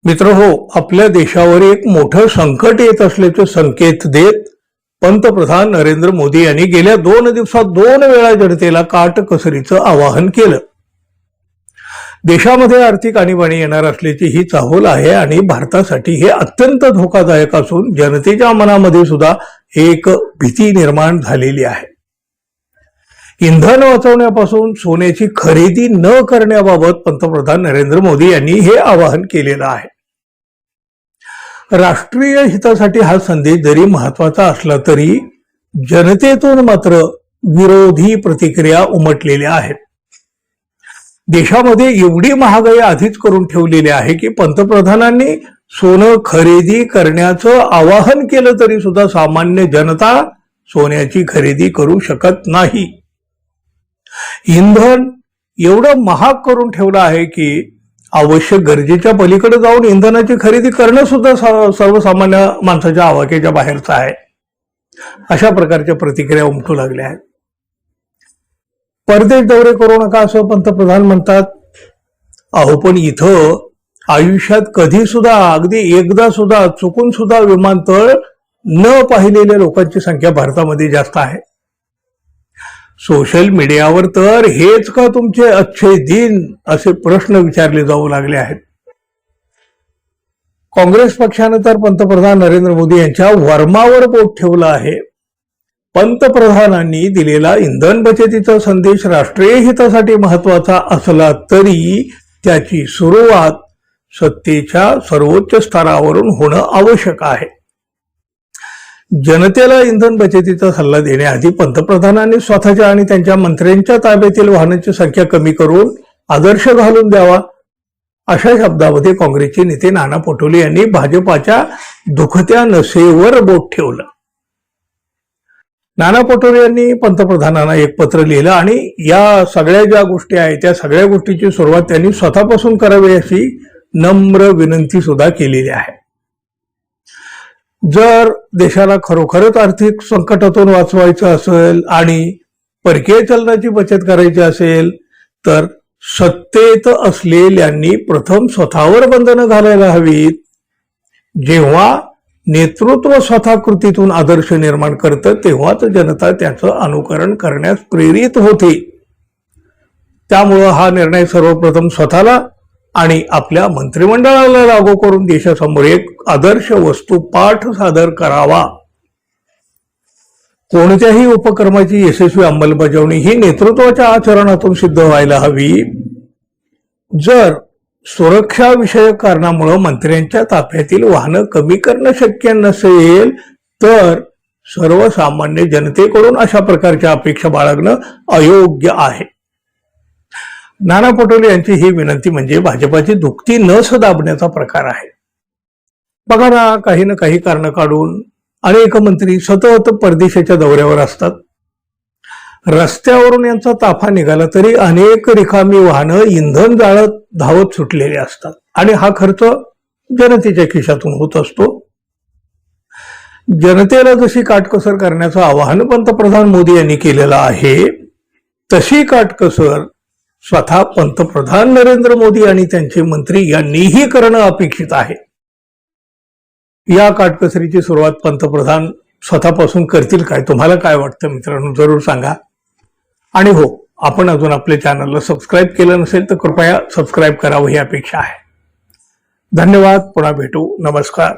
मित्रहो, आपल्या देशावर एक मोठं संकट येत असल्याचे संकेत देत पंतप्रधान नरेंद्र मोदी यांनी गेल्या 2 दिवसात 2 वेळा जनतेला काटकसरीचं आवाहन केलं. देशामध्ये आर्थिक आणीबाणी येणार असल्याची ही चाहूल आहे आणि भारतासाठी हे अत्यंत धोकादायक असून जनतेच्या मनामध्ये सुद्धा एक भीती निर्माण झालेली आहे. इंधन वाचवण्यापासून सोन्याची खरेदी न करण्याबाबत पंतप्रधान नरेंद्र मोदी यांनी हे आवाहन केलेलं आहे. राष्ट्रीय हितासाठी हा संदेश जरी महत्वाचा असला तरी जनतेतून मात्र विरोधी प्रतिक्रिया उमटलेल्या आहेत. देशामध्ये एवढी महागाई आधीच करून ठेवलेली आहे की पंतप्रधानांनी सोनं खरेदी करण्याचं आवाहन केलं तरी सुद्धा सामान्य जनता सोन्याची खरेदी करू शकत नाही. इंधन एवढं महाग करून ठेवलं आहे की आवश्यक गरजेच्या पलीकडे जाऊन इंधनाची खरेदी करणं सुद्धा सर्वसामान्य माणसाच्या आवाक्याच्या बाहेरचं आहे. अशा प्रकारच्या प्रतिक्रिया उमटू लागल्या आहेत. परदेश दौरे करू नका असं पंतप्रधान म्हणतात. अहो, पण इथं आयुष्यात कधी सुद्धा अगदी एकदा सुद्धा चुकून सुद्धा विमानतळ न पाहिलेल्या लोकांची संख्या भारतामध्ये जास्त आहे. सोशल मीडियावर तर हेच का तुमचे अच्छे दिन असे प्रश्न विचारले जाऊ लागले आहेत. काँग्रेस पक्षानं तर पंतप्रधान नरेंद्र मोदी यांच्या वर्मावर बोट ठेवलं आहे. पंतप्रधानांनी दिलेला इंधन बचतीचा संदेश राष्ट्रीय हितासाठी महत्वाचा असला तरी त्याची सुरुवात सत्तेच्या सर्वोच्च स्तरावरून होणं आवश्यक आहे. जनतेला इंधन बचतीचा सल्ला देण्याआधी पंतप्रधानांनी स्वतःच्या आणि त्यांच्या मंत्र्यांच्या ताब्यातील वाहनांची संख्या कमी करून आदर्श घालून द्यावा, अशा शब्दामध्ये काँग्रेसचे नेते नाना पटोले यांनी भाजपाच्या दुखत्या नसेवर बोट ठेवलं. नाना पटोले यांनी पंतप्रधानांना एक पत्र लिहिलं आणि या सगळ्या ज्या गोष्टी आहेत त्या सगळ्या गोष्टीची सुरुवात त्यांनी स्वतःपासून करावी अशी नम्र विनंती सुद्धा केलेली आहे. जर देशाला खरोखरच आर्थिक संकटातून वाचवायचं असेल आणि परकीय चलनाची बचत करायची असेल तर सत्तेत असलेल्यांनी प्रथम स्वतःवर बंधनं घालायला हवीत. जेव्हा नेतृत्व स्वतः कृतीतून आदर्श निर्माण करतं तेव्हाच जनता त्याचं अनुकरण करण्यास प्रेरित होते. त्यामुळं हा निर्णय सर्वप्रथम स्वतःला आणि आपल्या मंत्रिमंडळाला लागू करून देशासमोर एक आदर्श वस्तुपाठ सादर करावा. कोणत्याही उपक्रमाची यशस्वी अंमलबजावणी ही नेतृत्वाच्या आचरणातून सिद्ध व्हायला हवी. जर सुरक्षा विषयक कारणामुळे मंत्र्यांच्या ताफ्यातील वाहनं कमी करणं शक्य नसेल तर सर्वसामान्य जनतेकडून अशा प्रकारच्या अपेक्षा बाळगणं अयोग्य आहे. नाना पटोले यांची ही विनंती म्हणजे भाजपाची दुखती नस दाबण्याचा प्रकार आहे. बघा ना काही कारण काढून अनेक मंत्री सतत परदेशाच्या दौऱ्यावर असतात. रस्त्यावरून यांचा ताफा निघाला तरी अनेक रिकामी वाहनं इंधन जाळत धावत सुटलेले असतात आणि हा खर्च जनतेच्या खिशातून होत असतो. जनतेला जशी काटकसर करण्याचं आवाहन पंतप्रधान मोदी यांनी केलेलं आहे तशी काटकसर स्वतः पंतप्रधान नरेंद्र मोदी आणि त्यांचे मंत्री यांनीही करणं अपेक्षित आहे. या काटकसरीची सुरुवात पंतप्रधान स्वतःपासून करतील काय? तुम्हाला काय वाटतं मित्रांनो? जरूर सांगा. आणि हो, आपण अजून आपल्या चॅनलला सबस्क्राईब केलं नसेल तर कृपया सबस्क्राईब करावं ही अपेक्षा आहे. धन्यवाद. पुन्हा भेटू. नमस्कार.